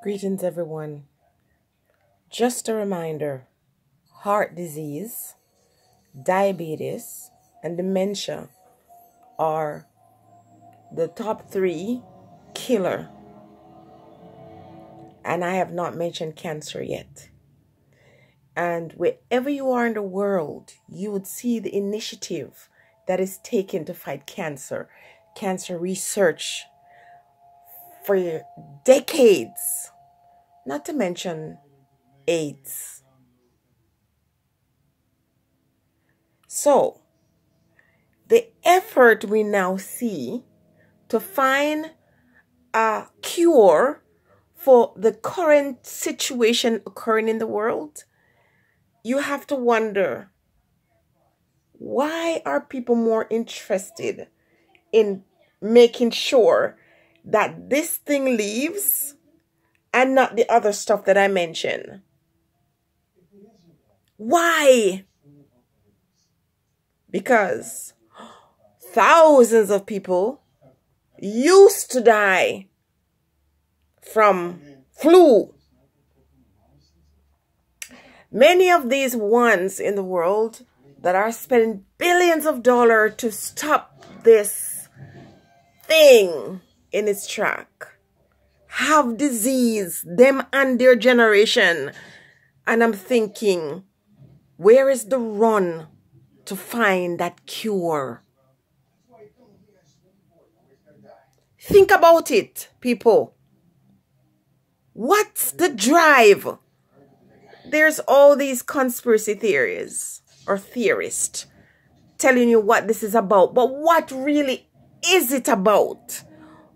Greetings, everyone. Just a reminder, heart disease, diabetes, and dementia are the top 3 killer. And I have not mentioned cancer yet. And wherever you are in the world, you would see the initiative that is taken to fight cancer. Cancer research for decades, not to mention AIDS. So, the effort we now see to find a cure for the current situation occurring in the world, you have to wonder, why are people more interested in making sure that this thing leaves and not the other stuff that I mentioned? Why? Because thousands of people used to die from flu. Many of these ones in the world that are spending billions of dollars to stop this thing in its track have disease, them and their generation. And I'm thinking, where is the run to find that cure? Think about it, people. What's the drive? There's all these conspiracy theories or theorists telling you what this is about. But what really is it about?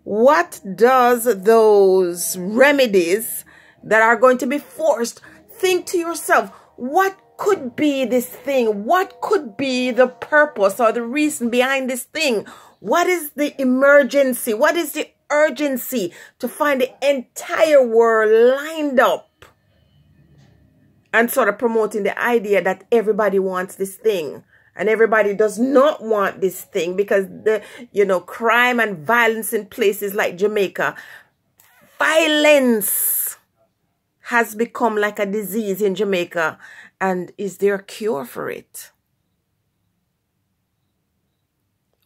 What does those remedies that are going to be forced? Think to yourself, what could be this thing? What could be the purpose or the reason behind this thing? What is the emergency? What is the urgency to find the entire world lined up and sort of promoting the idea that everybody wants this thing and everybody does not want this thing? Because the crime and violence in places like Jamaica, violence has become like a disease in Jamaica. And is there a cure for it?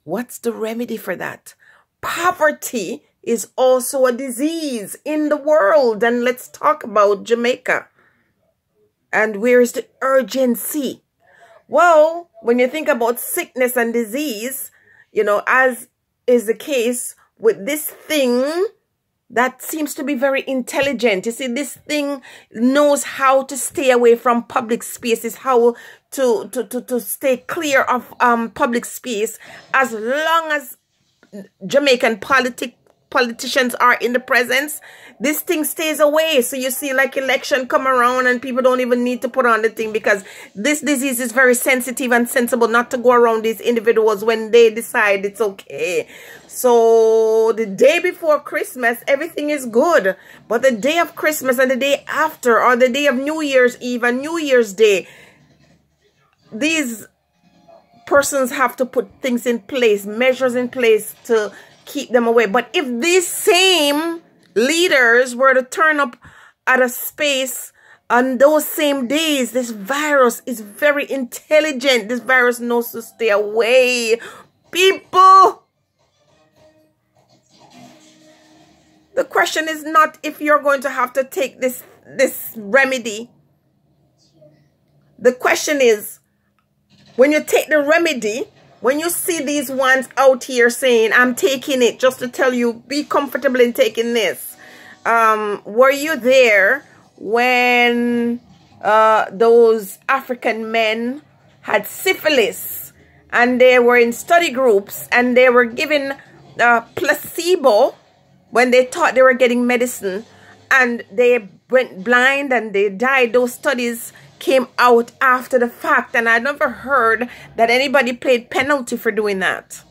What's the remedy for that? Poverty is also a disease in the world. And let's talk about Jamaica. And where's the urgency? Well, when you think about sickness and disease, as is the case with this thing that seems to be very intelligent. You see, this thing knows how to stay away from public spaces, how to stay clear of public space as long as Jamaican politicians are in the presence. This thing stays away. So you see, like, election come around and people don't even need to put on the thing because this disease is very sensitive and sensible not to go around these individuals when they decide it's okay. So the day before Christmas, everything is good. But the day of Christmas and the day after, or the day of New Year's Eve and New Year's Day, these persons have to put things in place, measures in place to keep them away. But if these same leaders were to turn up at a space on those same days, this virus is very intelligent. This virus knows to stay away. People, the question is not if you're going to have to take this remedy. The question is, when you take the remedy, when you see these ones out here saying, I'm taking it, just to tell you, be comfortable in taking this. Were you there when those African men had syphilis and they were in study groups and they were given placebo when they thought they were getting medicine, and they went blind and they died? Those studies came out after the fact, and I never heard that anybody paid penalty for doing that.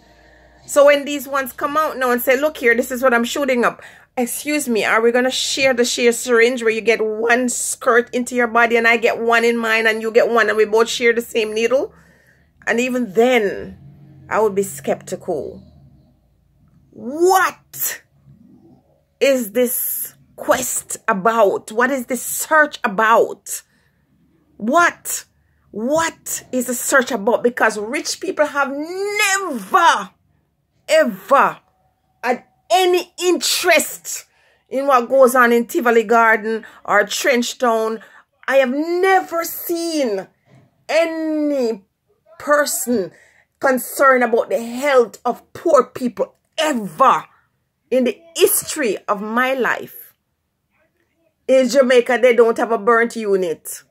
So when these ones come out now and say, look here, this is what I'm shooting up. Excuse me, are we going to share the syringe where you get one squirt into your body and I get one in mine and you get one and we both share the same needle? And even then, I would be skeptical. What is this quest about? What is this search about? What is the search about? Because rich people have never, ever had any interest in what goes on in Tivoli Garden or Trenchtown. I have never seen any person concerned about the health of poor people ever in the history of my life. In Jamaica, they don't have a burnt unit.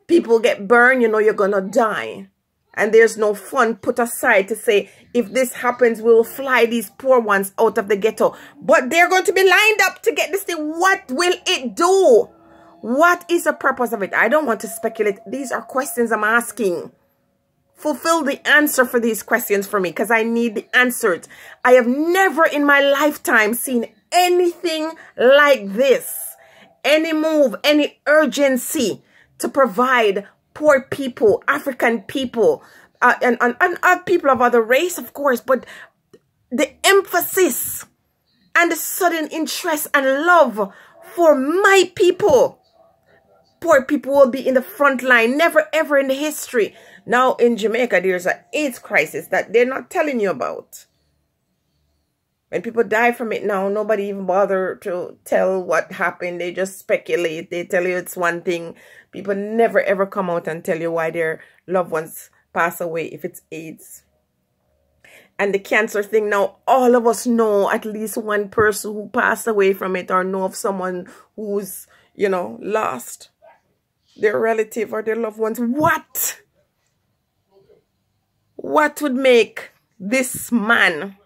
People get burned, you know you're gonna die. And there's no fund put aside to say, if this happens, we'll fly these poor ones out of the ghetto. But they're going to be lined up to get this thing. What will it do? What is the purpose of it? I don't want to speculate. These are questions I'm asking. Fulfill the answer for these questions for me, because I need the answers. I have never in my lifetime seen anything like this. Any move, any urgency to provide poor people, African people, and people of other race, of course, but the emphasis and the sudden interest and love for my people. Poor people will be in the front line, never ever in the history. Now in Jamaica, there's an AIDS crisis that they're not telling you about. When people die from it now, nobody even bother to tell what happened. They just speculate. They tell you it's one thing. People never ever come out and tell you why their loved ones pass away if it's AIDS. And the cancer thing now, all of us know at least one person who passed away from it, or know of someone who's, you know, lost their relative or their loved ones. What would make this man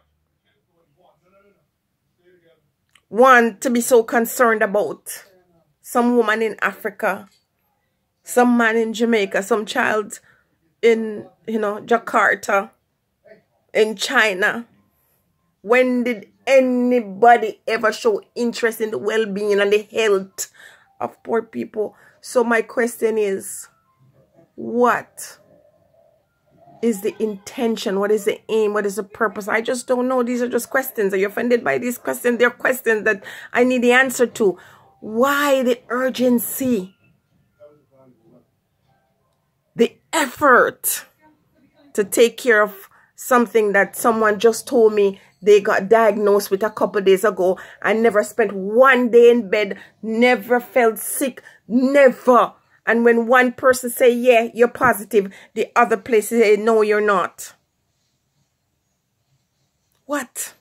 want to be so concerned about some woman in Africa, some man in Jamaica, some child in, you know, Jakarta, in China? When did anybody ever show interest in the well-being and the health of poor people? So my question is, what is the intention? What is the aim? What is the purpose? I just don't know. These are just questions. Are you offended by these questions? They're questions that I need the answer to. Why the urgency? The effort to take care of something that someone just told me they got diagnosed with a couple of days ago. I never spent one day in bed, never felt sick, never. And when one person say, yeah, you're positive, the other place say, no, you're not. What?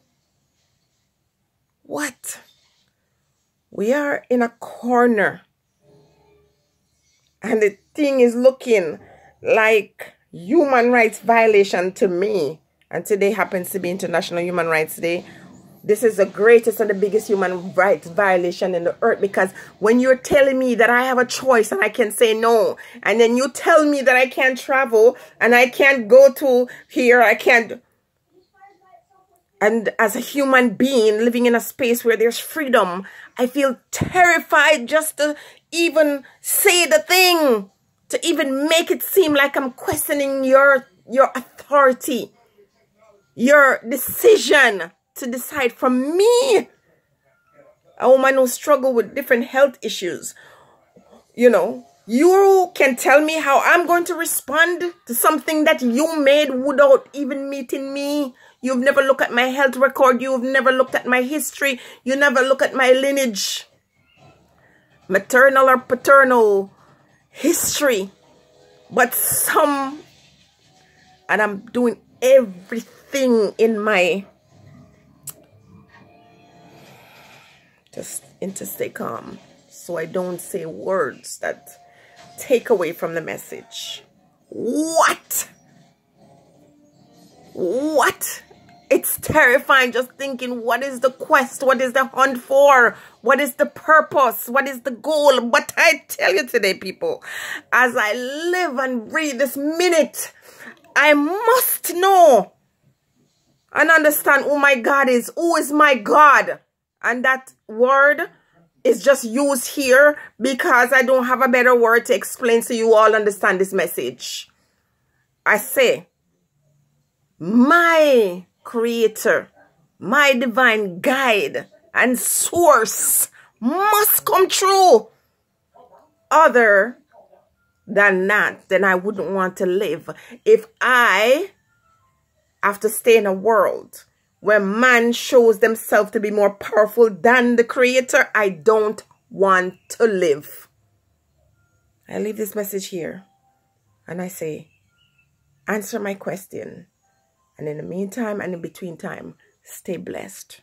We are in a corner. And the thing is looking like human rights violation to me. And today happens to be International Human Rights Day. This is the greatest and the biggest human rights violation in the earth, because when you're telling me that I have a choice and I can say no, and then you tell me that I can't travel and I can't go to here, I can't. And as a human being living in a space where there's freedom, I feel terrified just to even say the thing, to even make it seem like I'm questioning your authority, your decision to decide for me, a woman who struggle with different health issues. You know, you can tell me how I'm going to respond to something that you made without even meeting me. You've never looked at my health record. You've never looked at my history. You never look at my lineage, maternal or paternal history. But some, and I'm doing everything in my, just to stay calm, so I don't say words that take away from the message. What? It's terrifying just thinking, what is the quest? What is the hunt for? What is the purpose? What is the goal? But I tell you today, people, as I live and breathe this minute, I must know and understand who my God is. Who is my God? And that word is just used here because I don't have a better word to explain so you all understand this message. I say, my creator, my divine guide and source, must come true. Other than that, then I wouldn't want to live. If I have to stay in a world where man shows themselves to be more powerful than the Creator, I don't want to live. I leave this message here and I say, answer my question. And in the meantime and in between time, stay blessed.